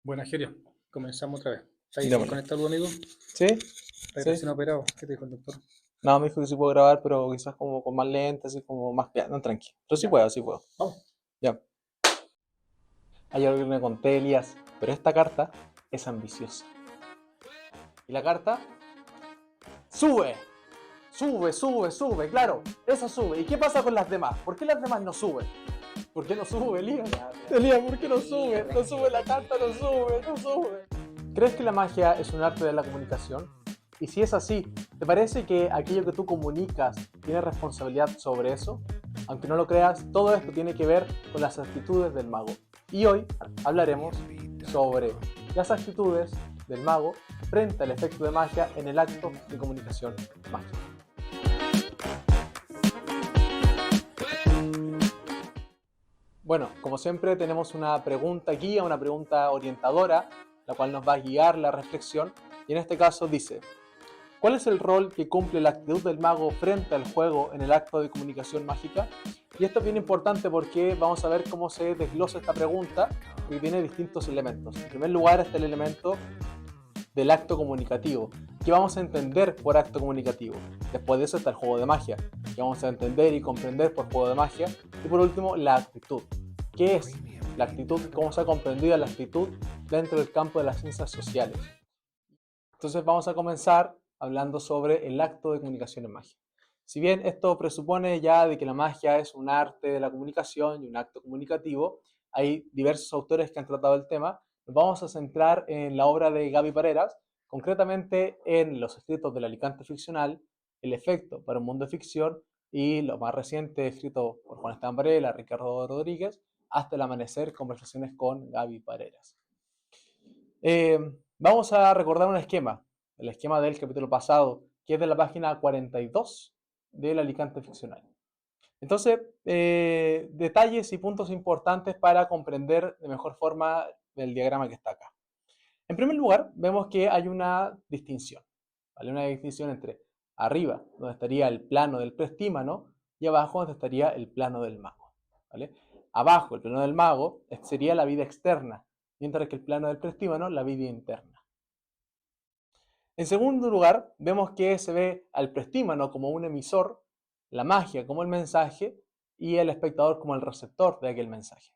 Buenas, Gerio. Comenzamos otra vez. ¿Estás ahí Démosle. conectado, amigo? ¿Sí? ¿Estás ¿Sí? recién operado? ¿Qué te dijo el doctor? No, me dijo que sí puedo grabar, pero quizás como con más lentes, así como más... Ya, no, tranqui. Pero sí Ya. puedo, sí puedo. Vamos. Ya. Hay algo que me conté, Elías, pero esta carta es ambiciosa. Y la carta sube, sube, claro, esa sube. ¿Y qué pasa con las demás? ¿Por qué las demás no suben? ¿Por qué no sube, Elías? Elías, ¿por qué no sube? No sube la carta, no sube, no sube. ¿Crees que la magia es un arte de la comunicación? Y si es así, ¿te parece que aquello que tú comunicas tiene responsabilidad sobre eso? Aunque no lo creas, todo esto tiene que ver con las actitudes del mago. Y hoy hablaremos sobre las actitudes del mago frente al efecto de magia en el acto de comunicación mágica. Bueno, como siempre tenemos una pregunta guía, una pregunta orientadora, la cual nos va a guiar la reflexión. Y en este caso dice, ¿cuál es el rol que cumple la actitud del mago frente al juego en el acto de comunicación mágica? Y esto es bien importante porque vamos a ver cómo se desglosa esta pregunta y tiene distintos elementos. En primer lugar está el elemento del acto comunicativo. ¿Qué vamos a entender por acto comunicativo? Después de eso está el juego de magia, que vamos a entender y comprender por juego de magia. Y por último, la actitud. ¿Qué es la actitud? ¿Cómo se ha comprendido la actitud dentro del campo de las ciencias sociales? Entonces vamos a comenzar hablando sobre el acto de comunicación en magia. Si bien esto presupone ya de que la magia es un arte de la comunicación y un acto comunicativo, hay diversos autores que han tratado el tema. Nos vamos a centrar en la obra de Gaby Pareras, concretamente en los escritos del Alicante ficcional, El efecto para un mundo de ficción y lo más reciente escrito por Juan Esteban Varela, Ricardo Rodríguez, Hasta el amanecer, conversaciones con Gaby Pareras. Eh, Vamos a recordar un esquema, el esquema del capítulo pasado, que es de la página 42 del Alicante ficcional. Entonces, detalles y puntos importantes para comprender de mejor forma el diagrama que está acá. En primer lugar, vemos que hay una distinción, ¿vale? Una distinción entre arriba, donde estaría el plano del prestímano, y abajo, donde estaría el plano del mago, ¿vale? Abajo, el plano del mago, sería la vida externa, mientras que el plano del prestímano, la vida interna. En segundo lugar, vemos que se ve al prestímano como un emisor, la magia como el mensaje y el espectador como el receptor de aquel mensaje.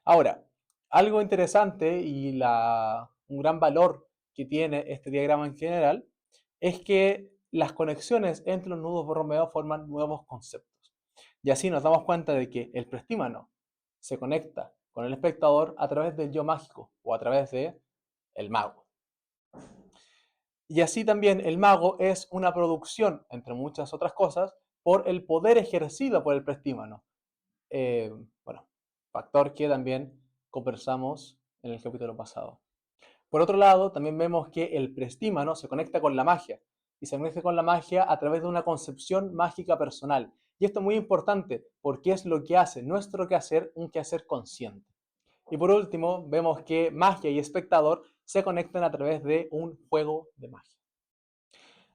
Ahora, algo interesante y un gran valor que tiene este diagrama en general es que las conexiones entre los nudos Borromeo forman nuevos conceptos. Y así nos damos cuenta de que el prestímano se conecta con el espectador a través del yo mágico o a través de el mago. Y así también el mago es una producción, entre muchas otras cosas, por el poder ejercido por el prestímano. Bueno, factor que también conversamos en el capítulo pasado. Por otro lado, también vemos que el prestímano se conecta con la magia y se conecta con la magia a través de una concepción mágica personal. Y esto es muy importante porque es lo que hace nuestro quehacer un quehacer consciente. Y por último, vemos que magia y espectador se conectan a través de un juego de magia.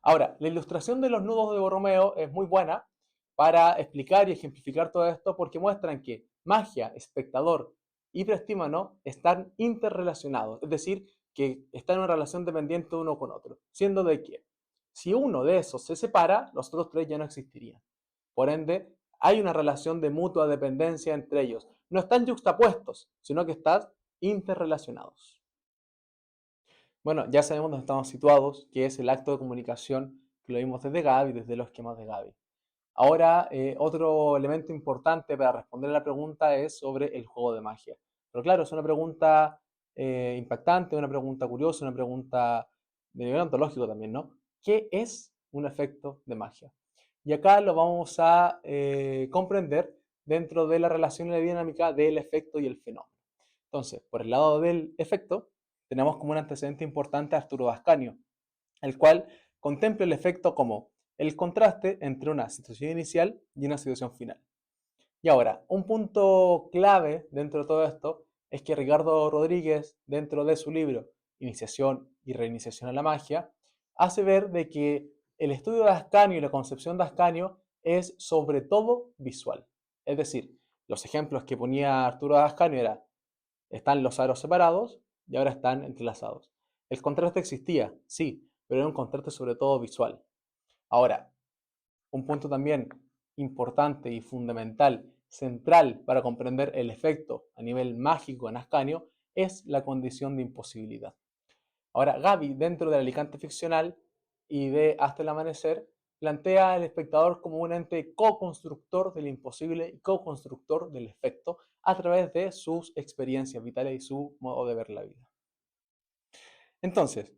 Ahora, la ilustración de los nudos de Borromeo es muy buena para explicar y ejemplificar todo esto porque muestran que magia, espectador y prestímano están interrelacionados, es decir, que están en una relación dependiente uno con otro, siendo de que si uno de esos se separa, los otros tres ya no existirían. Por ende, hay una relación de mutua dependencia entre ellos. No están yuxtapuestos, sino que están interrelacionados. Bueno, ya sabemos dónde estamos situados, que es el acto de comunicación que lo vimos desde Gaby, desde los esquemas de Gaby. Ahora, otro elemento importante para responder a la pregunta es sobre el juego de magia. Pero claro, es una pregunta impactante, una pregunta curiosa, una pregunta de nivel ontológico también, ¿no? ¿Qué es un efecto de magia? Y acá lo vamos a comprender dentro de la relación y la dinámica del efecto y el fenómeno. Entonces, por el lado del efecto, tenemos como un antecedente importante a Arturo Ascanio, el cual contempla el efecto como el contraste entre una situación inicial y una situación final. Y ahora, un punto clave dentro de todo esto es que Ricardo Rodríguez, dentro de su libro Iniciación y Reiniciación a la Magia, hace ver de que el estudio de Ascanio y la concepción de Ascanio es sobre todo visual. Es decir, los ejemplos que ponía Arturo Ascanio era, están los aros separados y ahora están entrelazados. El contraste existía, sí, pero era un contraste sobre todo visual. Ahora, un punto también importante y fundamental, central para comprender el efecto a nivel mágico en Ascanio, es la condición de imposibilidad. Ahora, Gaby, dentro del Alicante ficcional y de Hasta el amanecer, plantea al espectador como un ente co-constructor del imposible y co-constructor del efecto a través de sus experiencias vitales y su modo de ver la vida. Entonces,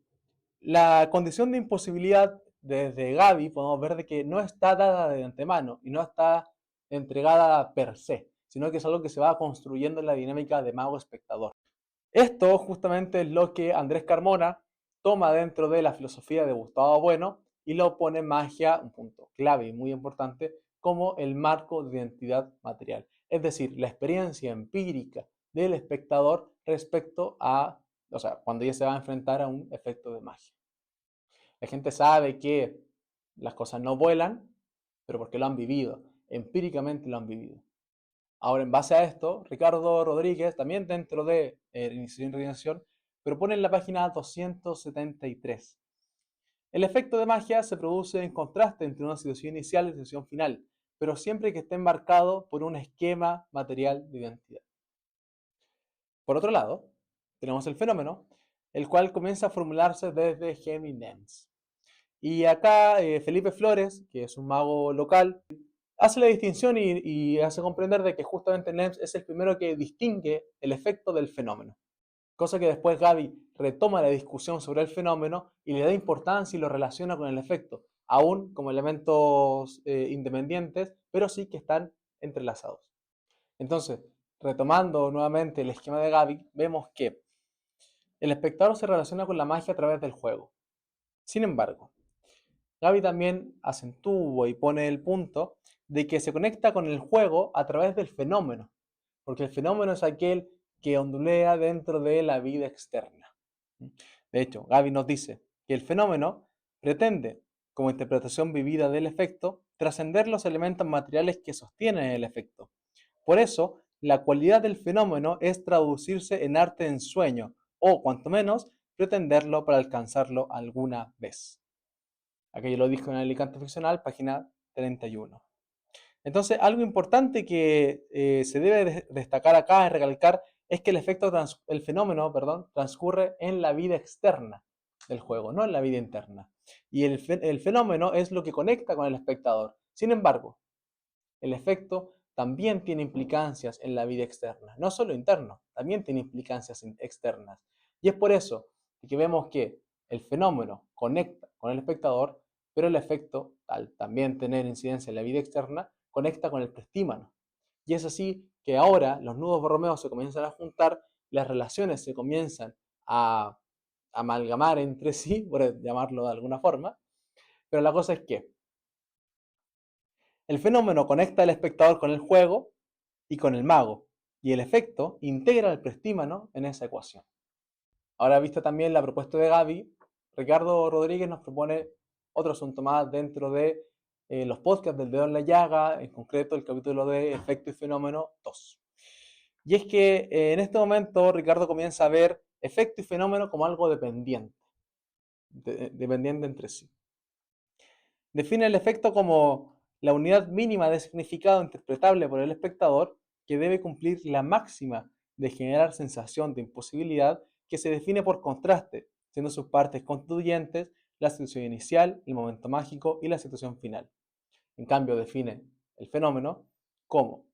la condición de imposibilidad desde Gaby podemos ver de que no está dada de antemano y no está entregada per se, sino que es algo que se va construyendo en la dinámica de mago-espectador. Esto justamente es lo que Andrés Carmona toma dentro de la filosofía de Gustavo Bueno y lo pone en magia, un punto clave y muy importante, como el marco de identidad material. Es decir, la experiencia empírica del espectador respecto a, o sea, cuando ella se va a enfrentar a un efecto de magia. La gente sabe que las cosas no vuelan, pero porque lo han vivido, empíricamente lo han vivido. Ahora, en base a esto, Ricardo Rodríguez, también dentro de Iniciación y Reiniciación, propone en la página 273. El efecto de magia se produce en contraste entre una situación inicial y una situación final, pero siempre que esté enmarcado por un esquema material de identidad. Por otro lado, tenemos el fenómeno, el cual comienza a formularse desde Geminems. Y acá Felipe Flores, que es un mago local, hace la distinción y hace comprender de que justamente Nernst es el primero que distingue el efecto del fenómeno. Cosa que después Gaby retoma la discusión sobre el fenómeno y le da importancia y lo relaciona con el efecto, aún como elementos independientes, pero sí que están entrelazados. Entonces, retomando nuevamente el esquema de Gaby, vemos que el espectador se relaciona con la magia a través del juego. Sin embargo, Gaby también acentúa y pone el punto de que se conecta con el juego a través del fenómeno, porque el fenómeno es aquel que ondulea dentro de la vida externa. De hecho, Gaby nos dice que el fenómeno pretende, como interpretación vivida del efecto, trascender los elementos materiales que sostienen el efecto. Por eso, la cualidad del fenómeno es traducirse en arte en sueño, o, cuanto menos, pretenderlo para alcanzarlo alguna vez. Aquello lo dijo en el Alicante Ficcional, página 31. Entonces, algo importante que se debe destacar acá y recalcar es que el fenómeno, transcurre en la vida externa del juego, no en la vida interna. Y el fenómeno es lo que conecta con el espectador. Sin embargo, el efecto también tiene implicancias en la vida externa, no solo interno, también tiene implicancias externas. Y es por eso que vemos que el fenómeno conecta con el espectador, pero el efecto, al también tener incidencia en la vida externa, conecta con el prestímano. Y es así que ahora los nudos borromeos se comienzan a juntar, las relaciones se comienzan a amalgamar entre sí, por llamarlo de alguna forma, pero la cosa es que el fenómeno conecta al espectador con el juego y con el mago, y el efecto integra al prestímano en esa ecuación. Ahora, vista también la propuesta de Gaby, Ricardo Rodríguez nos propone otro asunto más dentro de los podcasts del dedo en la llaga, en concreto el capítulo de efecto y fenómeno 2. Y es que en este momento Ricardo comienza a ver efecto y fenómeno como algo dependiente, dependiente entre sí. Define el efecto como la unidad mínima de significado interpretable por el espectador que debe cumplir la máxima de generar sensación de imposibilidad que se define por contraste, siendo sus partes constituyentes la situación inicial, el momento mágico y la situación final. En cambio, define el fenómeno como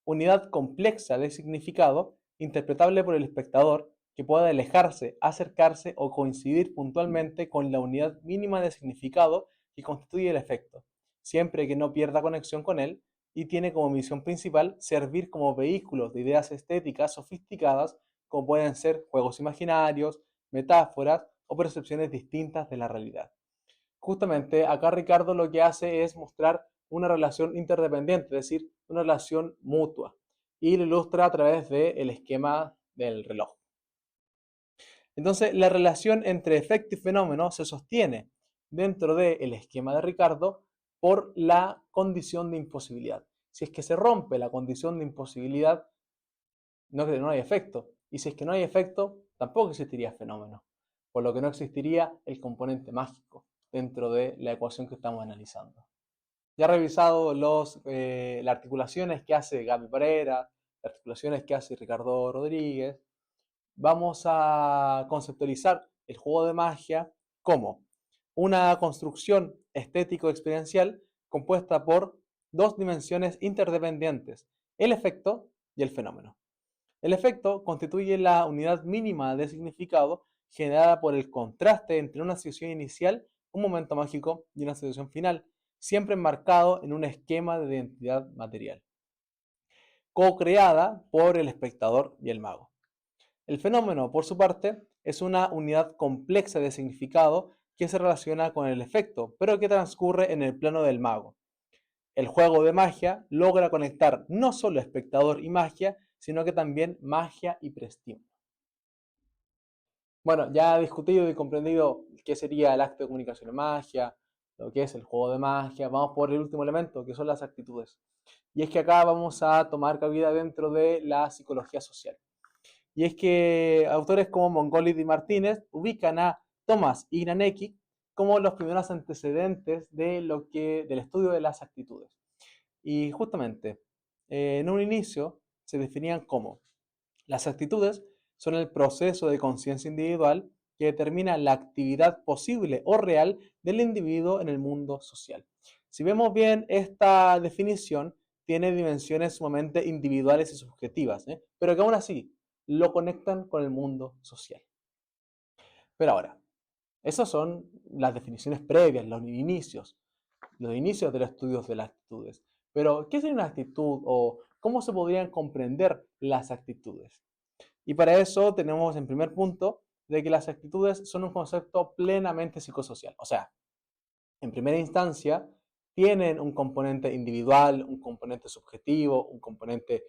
unidad compleja de significado interpretable por el espectador que pueda alejarse, acercarse o coincidir puntualmente con la unidad mínima de significado que constituye el efecto, siempre que no pierda conexión con él, y tiene como misión principal servir como vehículos de ideas estéticas sofisticadas como pueden ser juegos imaginarios, metáforas o percepciones distintas de la realidad. Justamente acá Ricardo lo que hace es mostrar una relación interdependiente, es decir, una relación mutua, y lo ilustra a través del esquema del reloj. Entonces, la relación entre efecto y fenómeno se sostiene dentro del esquema de Ricardo por la condición de imposibilidad. Si es que se rompe la condición de imposibilidad, no hay efecto. Y si es que no hay efecto, tampoco existiría fenómeno, por lo que no existiría el componente mágico dentro de la ecuación que estamos analizando. Ya he revisado las articulaciones que hace Gaby Pereira, las articulaciones que hace Ricardo Rodríguez. Vamos a conceptualizar el juego de magia como una construcción estético-experiencial compuesta por dos dimensiones interdependientes, el efecto y el fenómeno. El efecto constituye la unidad mínima de significado generada por el contraste entre una situación inicial, un momento mágico y una situación final, siempre enmarcado en un esquema de identidad material, co-creada por el espectador y el mago. El fenómeno, por su parte, es una unidad compleja de significado que se relaciona con el efecto, pero que transcurre en el plano del mago. El juego de magia logra conectar no solo espectador y magia, sino que también magia y prestímulo. Bueno, ya he discutido y comprendido qué sería el acto de comunicación de magia, lo que es el juego de magia. Vamos por el último elemento, que son las actitudes. Y es que acá vamos a tomar cabida dentro de la psicología social. Y es que autores como Mongolid y Martínez ubican a Thomas y Granecki como los primeros antecedentes del estudio de las actitudes. Y justamente, en un inicio se definían como las actitudes son el proceso de conciencia individual que determina la actividad posible o real del individuo en el mundo social. Si vemos bien, esta definición tiene dimensiones sumamente individuales y subjetivas, pero que aún así lo conectan con el mundo social. Pero ahora, esas son las definiciones previas, los inicios de los estudios de las actitudes. Pero, ¿qué es una actitud o cómo se podrían comprender las actitudes? Y para eso tenemos en primer punto de que las actitudes son un concepto plenamente psicosocial. O sea, en primera instancia, tienen un componente individual, un componente subjetivo, un componente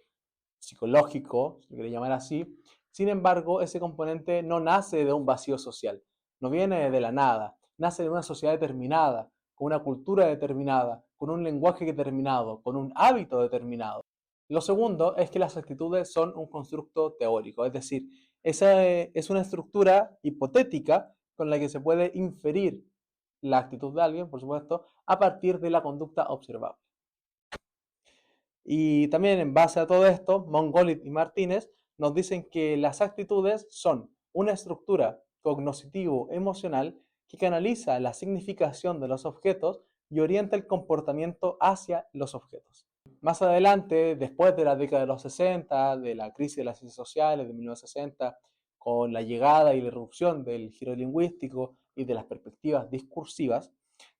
psicológico, si lo quiere llamar así. Sin embargo, ese componente no nace de un vacío social, no viene de la nada, nace de una sociedad determinada, con una cultura determinada, con un lenguaje determinado, con un hábito determinado. Lo segundo es que las actitudes son un constructo teórico, es decir, esa es una estructura hipotética con la que se puede inferir la actitud de alguien, por supuesto, a partir de la conducta observable. Y también en base a todo esto, Mongolid y Martínez nos dicen que las actitudes son una estructura cognoscitivo-emocional que canaliza la significación de los objetos y orienta el comportamiento hacia los objetos. Más adelante, después de la década de los 60, de la crisis de las ciencias sociales de 1960, con la llegada y la irrupción del giro lingüístico y de las perspectivas discursivas,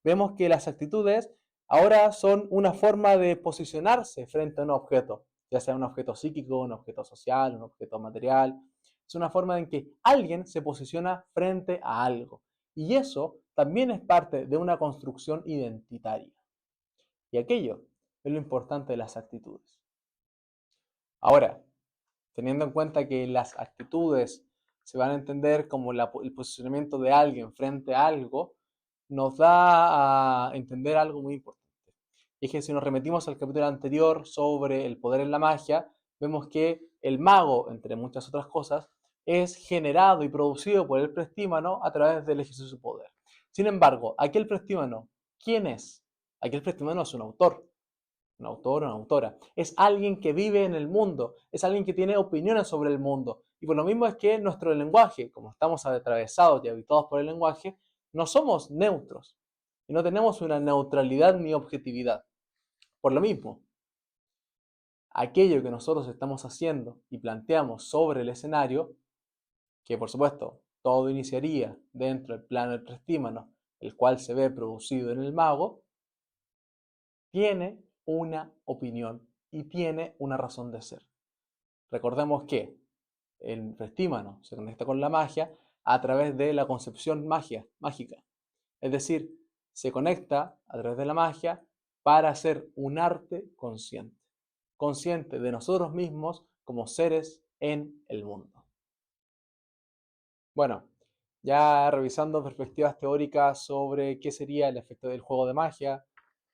vemos que las actitudes ahora son una forma de posicionarse frente a un objeto, ya sea un objeto psíquico, un objeto social, un objeto material. Es una forma en que alguien se posiciona frente a algo. Y eso también es parte de una construcción identitaria. Y aquello es lo importante de las actitudes. Ahora, teniendo en cuenta que las actitudes se van a entender como el posicionamiento de alguien frente a algo, nos da a entender algo muy importante. Y es que si nos remitimos al capítulo anterior sobre el poder en la magia, vemos que el mago, entre muchas otras cosas, es generado y producido por el prestímano a través del ejercicio de su poder. Sin embargo, aquel prestímano, ¿quién es? Aquel prestímano es un autor o una autora. Es alguien que vive en el mundo, es alguien que tiene opiniones sobre el mundo. Y por lo mismo es que nuestro lenguaje, como estamos atravesados y habitados por el lenguaje, no somos neutros y no tenemos una neutralidad ni objetividad. Por lo mismo, aquello que nosotros estamos haciendo y planteamos sobre el escenario, que por supuesto todo iniciaría dentro del plano del prestímano, el cual se ve producido en el mago, tiene una opinión y tiene una razón de ser. Recordemos que el prestímano se conecta con la magia a través de la concepción mágica. Es decir, se conecta a través de la magia para hacer un arte consciente. Consciente de nosotros mismos como seres en el mundo. Bueno, ya revisando perspectivas teóricas sobre qué sería el efecto del juego de magia,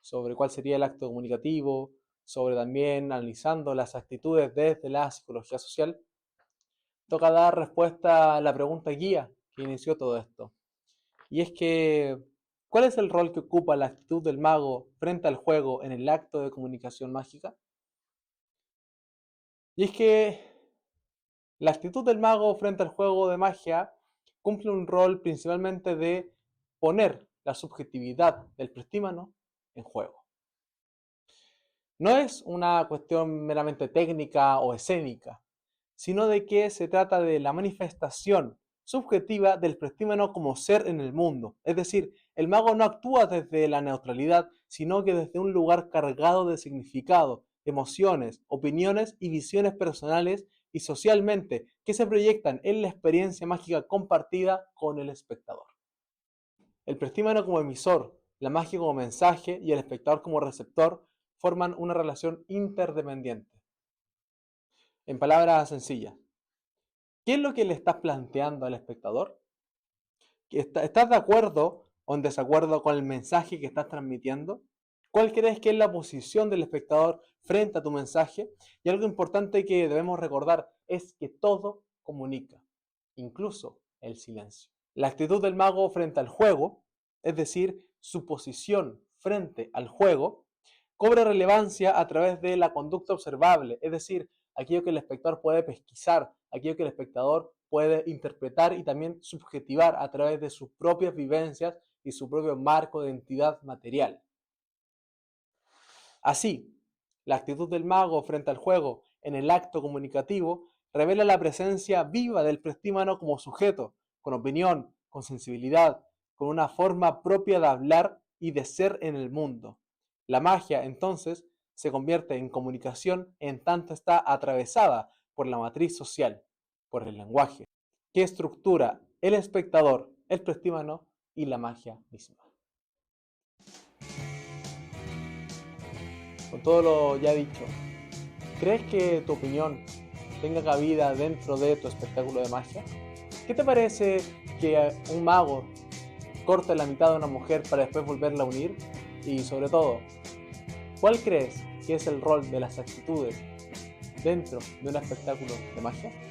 sobre cuál sería el acto comunicativo, sobre también analizando las actitudes desde la psicología social, toca dar respuesta a la pregunta guía que inició todo esto. Y es que, ¿cuál es el rol que ocupa la actitud del mago frente al juego en el acto de comunicación mágica? Y es que la actitud del mago frente al juego de magia cumple un rol principalmente de poner la subjetividad del prestímano en juego. No es una cuestión meramente técnica o escénica, sino de que se trata de la manifestación subjetiva del prestímano como ser en el mundo. Es decir, el mago no actúa desde la neutralidad, sino que desde un lugar cargado de significado, emociones, opiniones y visiones personales y socialmente que se proyectan en la experiencia mágica compartida con el espectador. El prestímano como emisor, la magia como mensaje y el espectador como receptor forman una relación interdependiente. En palabras sencillas, ¿qué es lo que le estás planteando al espectador? ¿Estás de acuerdo o en desacuerdo con el mensaje que estás transmitiendo? ¿Cuál crees que es la posición del espectador frente a tu mensaje? Y algo importante que debemos recordar es que todo comunica, incluso el silencio. La actitud del mago frente al juego, es decir, su posición frente al juego, cobra relevancia a través de la conducta observable, es decir, aquello que el espectador puede pesquisar, aquello que el espectador puede interpretar y también subjetivar a través de sus propias vivencias y su propio marco de identidad material. Así, la actitud del mago frente al juego en el acto comunicativo revela la presencia viva del prestímano como sujeto, con opinión, con sensibilidad, con una forma propia de hablar y de ser en el mundo. La magia, entonces, se convierte en comunicación en tanto está atravesada por la matriz social, por el lenguaje, que estructura el espectador, el prestímano y la magia misma. Con todo lo ya dicho, ¿crees que tu opinión tenga cabida dentro de tu espectáculo de magia? ¿Qué te parece que un mago corte la mitad de una mujer para después volverla a unir? Y sobre todo, ¿cuál crees que es el rol de las actitudes dentro de un espectáculo de magia?